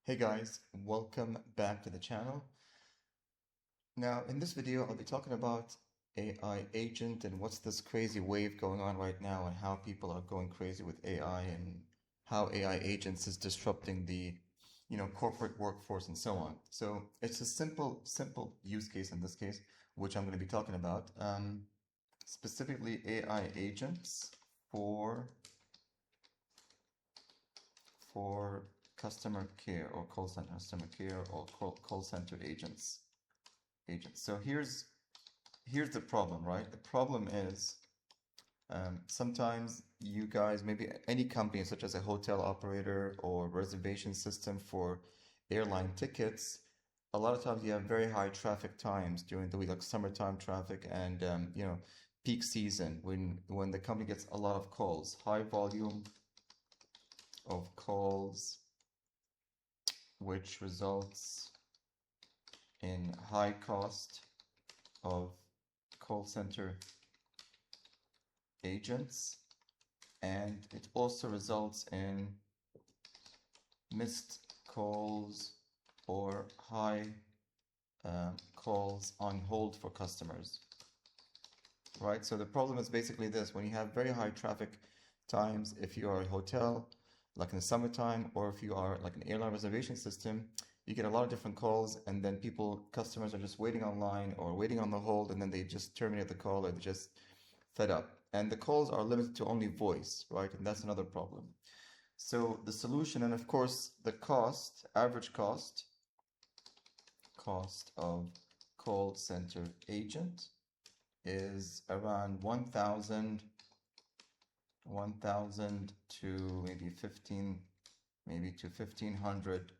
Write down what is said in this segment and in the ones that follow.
Hey guys, welcome back to the channel. Now, in this video, I'll be talking about AI agent and what's this crazy wave going on right now and how people are going crazy with AI and how AI agents is disrupting the corporate workforce and so on. So it's a simple use case in this case, which I'm going to be talking about. Specifically AI agents for for customer care or call center customer care or call center agents. So here's the problem, right? The problem is sometimes you guys, maybe any company such as a hotel operator or reservation system for airline tickets, a lot of times you have very high traffic times during the week, like summertime traffic and peak season when the company gets a lot of calls, high volume of calls, which results in high cost of call center agents, and it also results in missed calls or high calls on hold for customers, right? So the problem is basically this: when you have very high traffic times, if you are a hotel, like in the summertime, or if you are like an airline reservation system, you get a lot of different calls, and then customers are just waiting online or waiting on the hold, and then they just terminate the call or they just fed up. And the calls are limited to only voice, right? And that's another problem. So the solution, and of course the average cost of call center agent is around 1,000 to maybe 1,500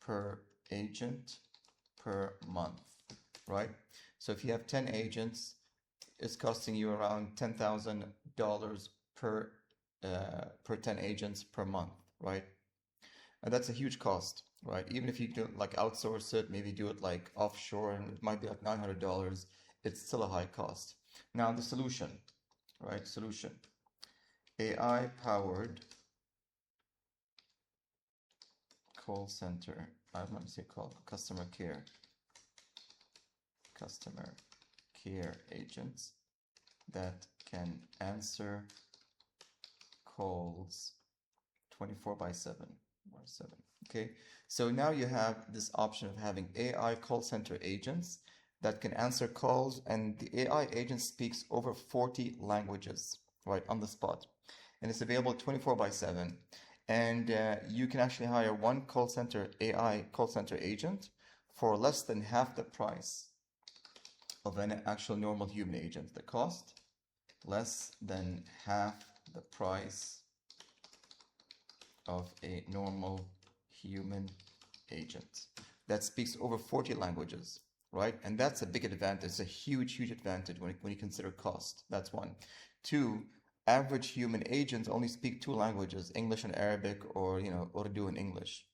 per agent per month, right? So if you have 10 agents, it's costing you around $10,000 per 10 agents per month, right? And that's a huge cost, right? Even if you do like outsource it, maybe do it like offshore, and it might be like $900, it's still a high cost. Now the solution, right? Solution. AI powered call center, I don't want to say call, customer care agents that can answer calls 24/7. Okay, so now you have this option of having AI call center agents that can answer calls, and the AI agent speaks over 40 languages, right, on the spot. And it's available 24/7. And you can actually hire one AI call center agent for less than half the price of an actual normal human agent. The cost, less than half the price of a normal human agent that speaks over 40 languages, right? And that's a big advantage, a huge advantage when you consider cost. That's one. Two, average human agents only speak two languages, English and Arabic, or Urdu and English.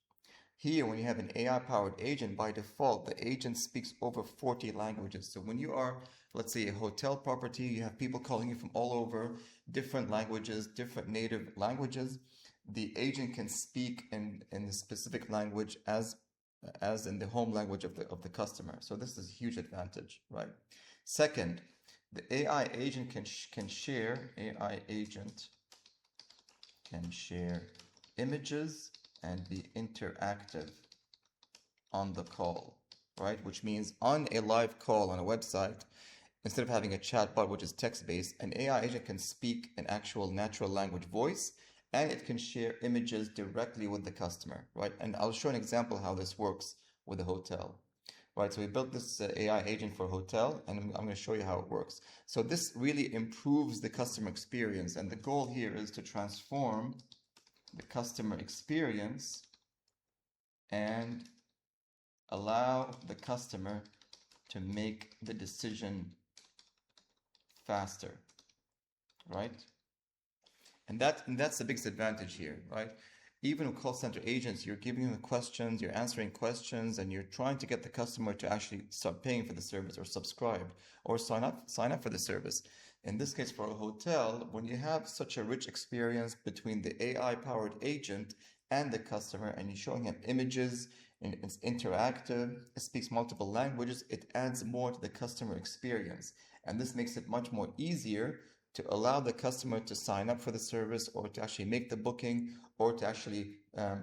Here, when you have an AI-powered agent, by default, the agent speaks over 40 languages. So when you are, let's say, a hotel property, you have people calling you from all over, different languages, different native languages. The agent can speak in the specific language as in the home language of the customer. So this is a huge advantage, right? Second, the AI agent can share images and be interactive on the call, right? Which means on a live call on a website, instead of having a chatbot, which is text-based, an AI agent can speak an actual natural language voice, and it can share images directly with the customer, right? And I'll show an example how this works with a hotel, right? So we built this AI agent for a hotel, and I'm going to show you how it works. So this really improves the customer experience, and the goal here is to transform the customer experience and allow the customer to make the decision faster, right? And that's the biggest advantage here, right? Even with call center agents, you're giving them questions, you're answering questions, and you're trying to get the customer to actually start paying for the service or subscribe or sign up for the service. In this case, for a hotel, when you have such a rich experience between the AI-powered agent and the customer, and you're showing him images, and it's interactive, it speaks multiple languages, it adds more to the customer experience. And this makes it much more easier to allow the customer to sign up for the service or to actually make the booking or to actually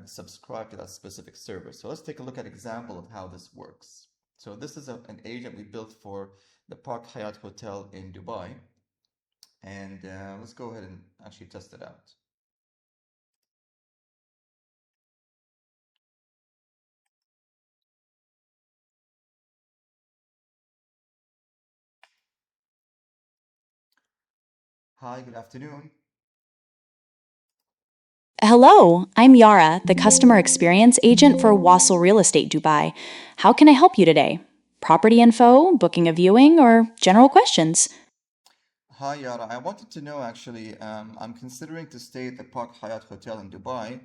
subscribe to that specific service. So let's take a look at an example of how this works. So this is an agent we built for the Park Hyatt Hotel in Dubai. And let's go ahead and actually test it out. Hi, good afternoon. Hello, I'm Yara, the customer experience agent for Wassel Real Estate Dubai. How can I help you today? Property info, booking a viewing, or general questions? Hi, Yara. I wanted to know actually, I'm considering to stay at the Park Hyatt Hotel in Dubai.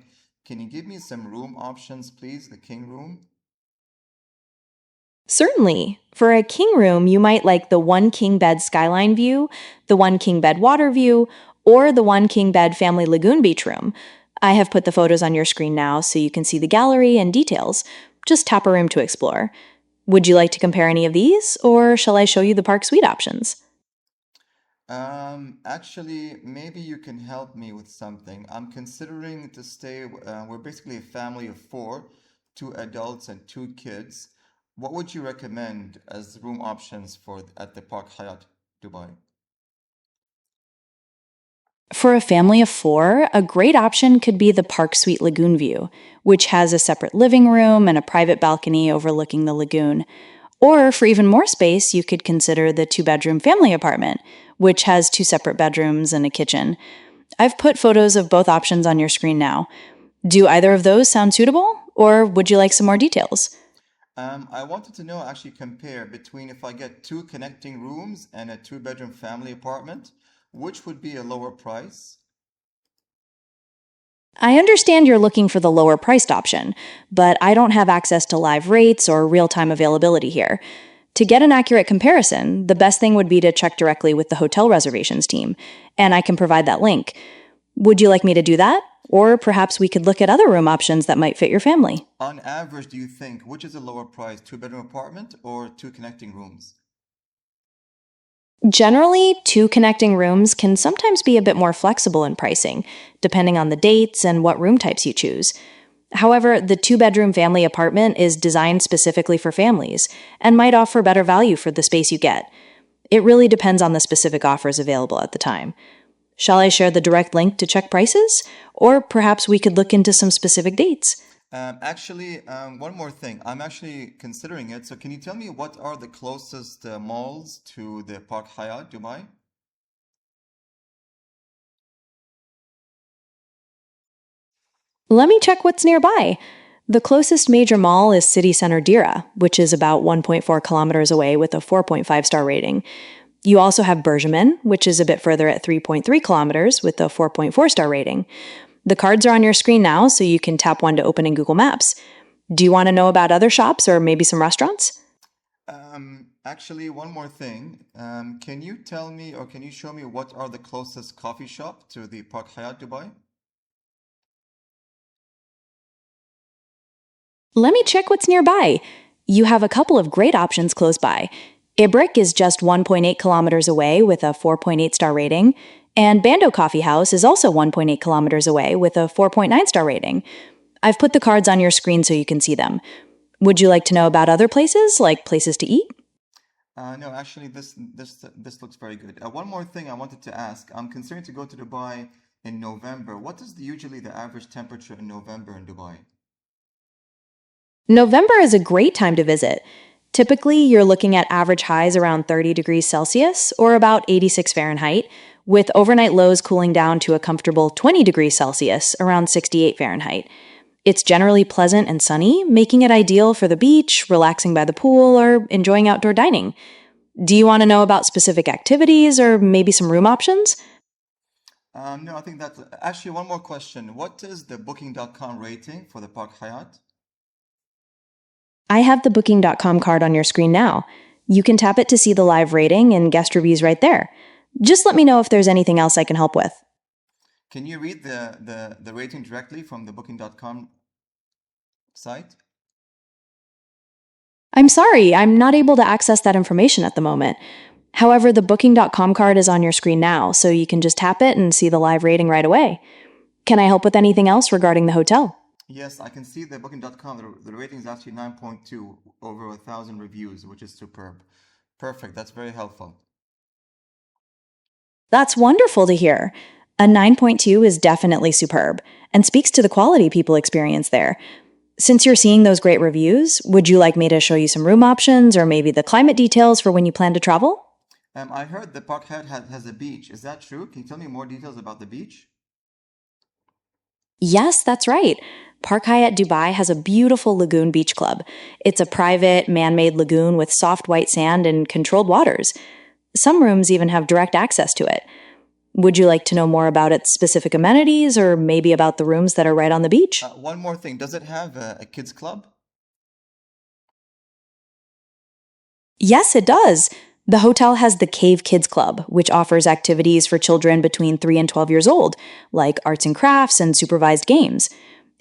Can you give me some room options, please? The king room? Certainly. For a king room, you might like the one king bed skyline view, the one king bed water view, or the one king bed family lagoon beach room. I have put the photos on your screen now so you can see the gallery and details. Just tap a room to explore. Would you like to compare any of these, or shall I show you the park suite options? Actually, maybe you can help me with something. I'm considering to stay, we're basically a family of four, two adults and two kids. What would you recommend as room options for at the Park Hyatt Dubai? For a family of four, a great option could be the Park Suite Lagoon View, which has a separate living room and a private balcony overlooking the lagoon. Or for even more space, you could consider the two-bedroom family apartment, which has two separate bedrooms and a kitchen. I've put photos of both options on your screen now. Do either of those sound suitable, or would you like some more details? I wanted to know actually compare between if I get two connecting rooms and a two-bedroom family apartment, which would be a lower price? I understand you're looking for the lower priced option, but I don't have access to live rates or real time availability here. To get an accurate comparison, the best thing would be to check directly with the hotel reservations team, and I can provide that link. Would you like me to do that? Or perhaps we could look at other room options that might fit your family. On average, do you think which is a lower price, two-bedroom apartment or two connecting rooms? Generally, two connecting rooms can sometimes be a bit more flexible in pricing, depending on the dates and what room types you choose. However, the two-bedroom family apartment is designed specifically for families and might offer better value for the space you get. It really depends on the specific offers available at the time. Shall I share the direct link to check prices? Or perhaps we could look into some specific dates. One more thing. I'm actually considering it. So can you tell me what are the closest malls to the Park Hyatt Dubai? Let me check what's nearby. The closest major mall is City Center Dira, which is about 1.4 kilometers away with a 4.5-star rating. You also have Bergman, which is a bit further at 3.3 kilometers with a 4.4-star rating. The cards are on your screen now, so you can tap one to open in Google Maps. Do you want to know about other shops or maybe some restaurants? One more thing. Can you tell me or can you show me what are the closest coffee shop to the Park Hyatt Dubai? Let me check what's nearby. You have a couple of great options close by. Ibrick is just 1.8 kilometers away with a 4.8-star rating, and Bando Coffee House is also 1.8 kilometers away with a 4.9-star rating. I've put the cards on your screen so you can see them. Would you like to know about other places, like places to eat? No, actually, this looks very good. One more thing I wanted to ask. I'm considering to go to Dubai in November. What is usually the average temperature in November in Dubai? November is a great time to visit. Typically, you're looking at average highs around 30 degrees Celsius or about 86 Fahrenheit, with overnight lows cooling down to a comfortable 20 degrees Celsius, around 68 Fahrenheit. It's generally pleasant and sunny, making it ideal for the beach, relaxing by the pool, or enjoying outdoor dining. Do you want to know about specific activities or maybe some room options? No, I think that's actually one more question. What is the Booking.com rating for the Park Hyatt? I have the Booking.com card on your screen now. You can tap it to see the live rating and guest reviews right there. Just let me know if there's anything else I can help with. Can you read the rating directly from the booking.com site? I'm sorry, I'm not able to access that information at the moment. However, the Booking.com card is on your screen now, so you can just tap it and see the live rating right away. Can I help with anything else regarding the hotel? Yes, I can see the booking.com. The rating is actually 9.2 over 1,000 reviews, which is superb. Perfect. That's very helpful. That's wonderful to hear. A 9.2 is definitely superb and speaks to the quality people experience there. Since you're seeing those great reviews, would you like me to show you some room options or maybe the climate details for when you plan to travel? I heard the Park Hyatt has a beach. Is that true? Can you tell me more details about the beach? Yes, that's right. Park Hyatt Dubai has a beautiful lagoon beach club. It's a private, man made lagoon with soft white sand and controlled waters. Some rooms even have direct access to it. Would you like to know more about its specific amenities or maybe about the rooms that are right on the beach? One more thing. Does it have a kids club? Yes, it does. The hotel has the Cave Kids Club, which offers activities for children between 3 and 12 years old, like arts and crafts and supervised games.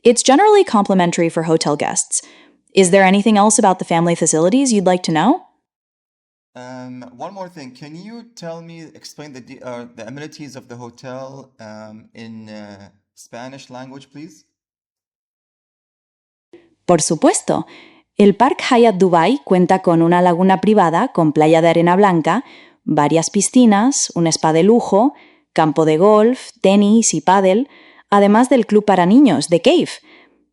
It's generally complimentary for hotel guests. Is there anything else about the family facilities you'd like to know? One more thing. Can you explain the amenities of the hotel in Spanish language, please? Por supuesto. El Park Hyatt Dubai cuenta con una laguna privada con playa de arena blanca, varias piscinas, un spa de lujo, campo de golf, tenis y pádel, además del club para niños, The Cave.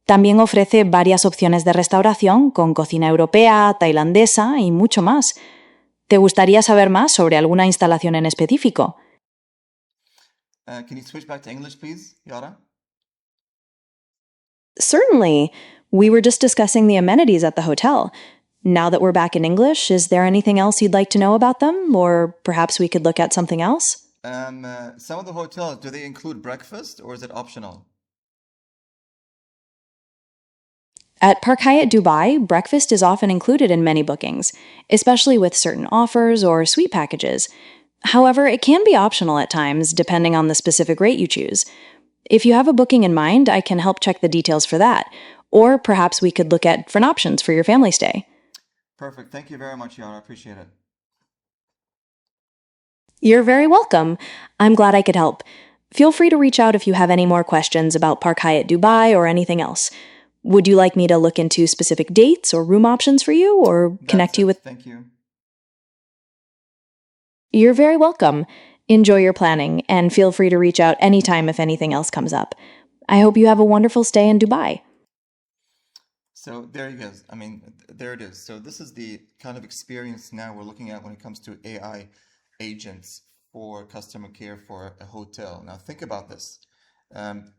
También ofrece varias opciones de restauración con cocina europea, tailandesa y mucho más. ¿Te gustaría saber más sobre alguna instalación en específico? Can you switch back to English, please, Yara? Certainly. We were just discussing the amenities at the hotel. Now that we're back in English, is there anything else you'd like to know about them? Or perhaps we could look at something else? Some of the hotels, do they include breakfast or is it optional? At Park Hyatt Dubai, breakfast is often included in many bookings, especially with certain offers or suite packages. However, it can be optional at times, depending on the specific rate you choose. If you have a booking in mind, I can help check the details for that. Or perhaps we could look at different options for your family stay. Perfect. Thank you very much, Yara. I appreciate it. You're very welcome. I'm glad I could help. Feel free to reach out if you have any more questions about Park Hyatt Dubai or anything else. Would you like me to look into specific dates or room options for you or connect you with... Thank you. You're very welcome. Enjoy your planning and feel free to reach out anytime if anything else comes up. I hope you have a wonderful stay in Dubai. So there you go. I mean, there it is. So this is the kind of experience now we're looking at when it comes to AI agents for customer care for a hotel. Now think about this.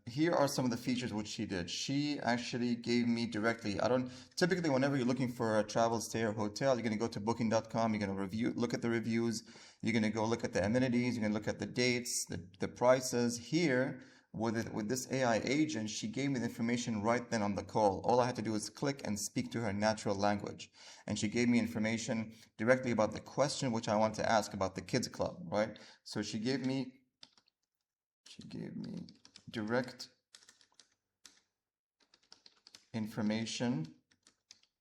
Here are some of the features which she did. She actually gave me directly. Typically whenever you're looking for a travel stay or hotel, you're going to go to booking.com, you're going to look at the reviews, you're going to go look at the amenities, you're going to look at the dates, the prices. Here, with this AI agent, she gave me the information right then on the call. All I had to do was click and speak to her natural language. And she gave me information directly about the question which I want to ask about the kids club, right? So she gave me direct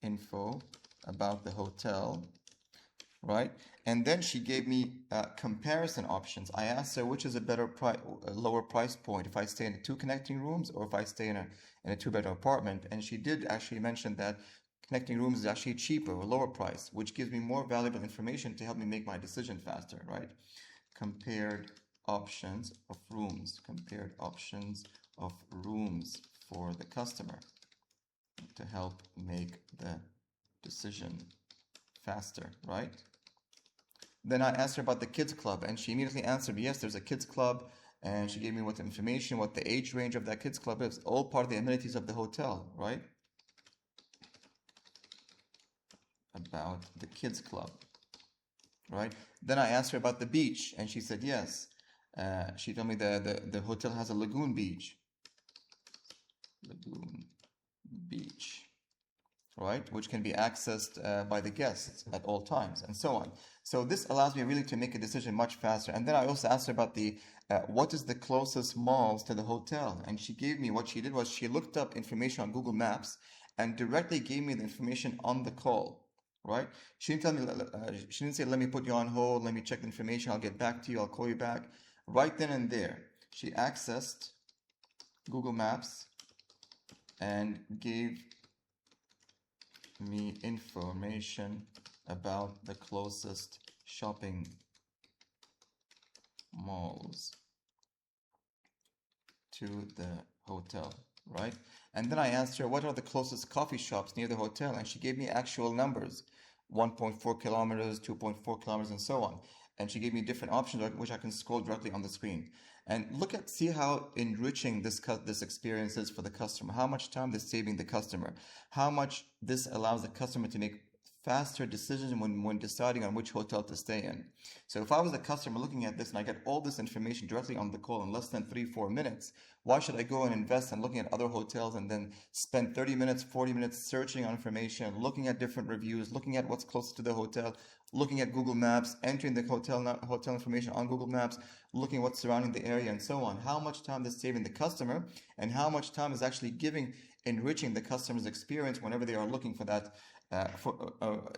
info about the hotel, right? And then she gave me comparison options. I asked her which is a lower price point, if I stay in 2 connecting rooms or if I stay in a 2-bedroom apartment. And she did actually mention that connecting rooms is actually cheaper or lower price, which gives me more valuable information to help me make my decision faster, right? Compared options of rooms for the customer to help make the decision faster, right? Then I asked her about the kids club and she immediately answered, yes, there's a kids club. And she gave me what information, what the age range of that kids club is, all part of the amenities of the hotel, right? About the kids club, right? Then I asked her about the beach and she said yes. She told me the hotel has a lagoon beach. right? Which can be accessed by the guests at all times, and so on. So this allows me really to make a decision much faster. And then I also asked her about the what is the closest malls to the hotel, and she gave me, what she did was she looked up information on Google Maps and directly gave me the information on the call. Right? She didn't tell me. She didn't say, "Let me put you on hold. Let me check the information. I'll get back to you. I'll call you back." Right then and there, she accessed Google Maps and gave me information about the closest shopping malls to the hotel, right? And then I asked her, what are the closest coffee shops near the hotel? And she gave me actual numbers, 1.4 kilometers, 2.4 kilometers, and so on. And she gave me different options, which I can scroll directly on the screen. And see how enriching this experience is for the customer, how much time this is saving the customer, how much this allows the customer to make faster decisions when deciding on which hotel to stay in. So if I was a customer looking at this and I get all this information directly on the call in less than 3-4 minutes, why should I go and invest in looking at other hotels and then spend 30 minutes, 40 minutes searching on information, looking at different reviews, looking at what's close to the hotel, looking at Google Maps, entering the hotel information on Google Maps, looking at what's surrounding the area, and so on? How much time is saving the customer, and how much time is actually enriching the customer's experience whenever they are looking for that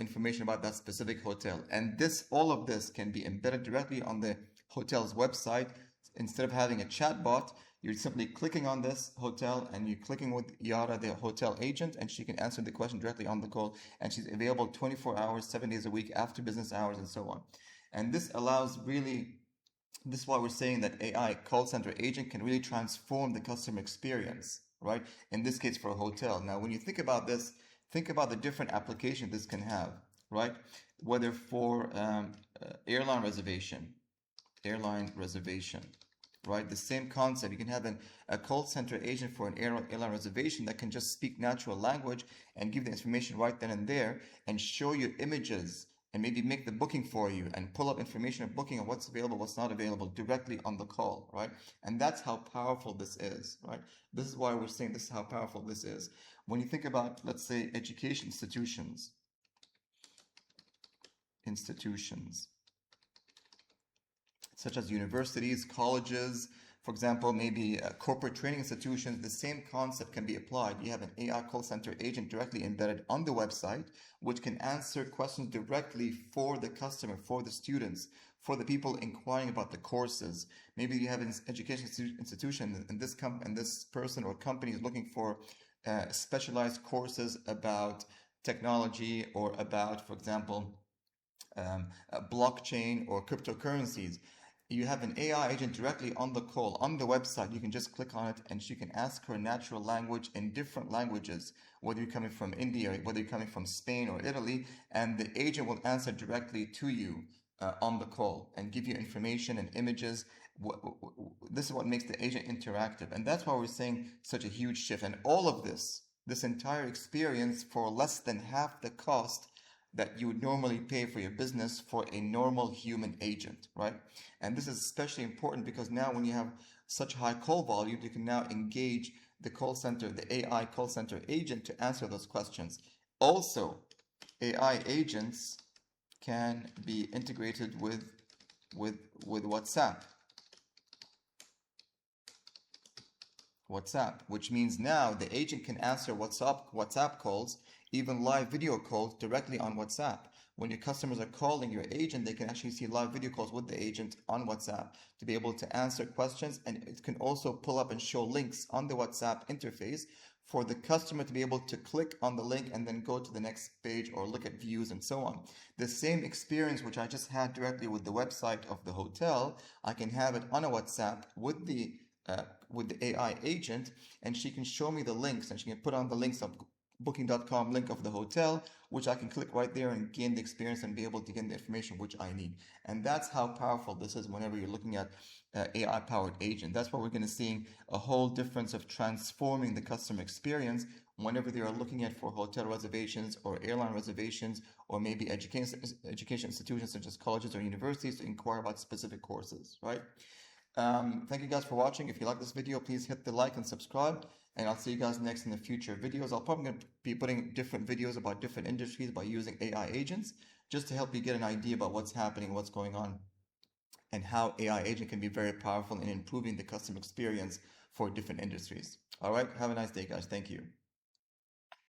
information about that specific hotel. And all of this can be embedded directly on the hotel's website. Instead of having a chatbot, you're simply clicking on this hotel and you're clicking with Yara, the hotel agent, and she can answer the question directly on the call. And she's available 24 hours, 7 days a week, after business hours, and so on. And this allows this is why we're saying that AI call center agent can really transform the customer experience, right? In this case, for a hotel. Now, when you think about this, think about the different applications this can have, right? Whether for airline reservation, right? The same concept. You can have a call center agent for an airline reservation that can just speak natural language and give the information right then and there and show you images and maybe make the booking for you and pull up information of booking and what's available, what's not available directly on the call, right? And that's how powerful this is, right? This is why we're saying this is how powerful this is. When you think about, let's say, education institutions, such as universities, colleges, for example, maybe corporate training institutions, the same concept can be applied. You have an AI call center agent directly embedded on the website, which can answer questions directly for the customer, for the students, for the people inquiring about the courses. Maybe you have an education institution, and this person or company is looking for specialized courses about technology or about, for example, blockchain or cryptocurrencies. You have an AI agent directly on the call, on the website. You can just click on it and she can ask her natural language in different languages, whether you're coming from India, whether you're coming from Spain or Italy, and the agent will answer directly to you on the call and give you information and images. This is what makes the agent interactive. And that's why we're saying such a huge shift. And all of this entire experience for less than half the cost that you would normally pay for your business for a normal human agent, right? And this is especially important because now when you have such high call volume, you can now engage the call center, the AI call center agent to answer those questions. Also, AI agents can be integrated with WhatsApp. Which means now the agent can answer WhatsApp calls, even live video calls directly on WhatsApp. When your customers are calling your agent, they can actually see live video calls with the agent on WhatsApp to be able to answer questions. And it can also pull up and show links on the WhatsApp interface for the customer to be able to click on the link and then go to the next page or look at views and so on. The same experience which I just had directly with the website of the hotel, I can have it on a WhatsApp with the AI agent, and she can show me the links, and she can put on the links of booking.com link of the hotel, which I can click right there and gain the experience and be able to get the information which I need. And that's how powerful this is whenever you're looking at AI powered agent. That's what we're going to see, a whole difference of transforming the customer experience whenever they are looking at for hotel reservations or airline reservations or maybe education institutions such as colleges or universities to inquire about specific courses, right? Thank you guys for watching. If you like this video, please hit the like and subscribe. And I'll see you guys next in the future videos. I'll probably gonna be putting different videos about different industries by using AI agents, just to help you get an idea about what's happening, what's going on, and how AI agent can be very powerful in improving the customer experience for different industries. All right, have a nice day, guys. Thank you.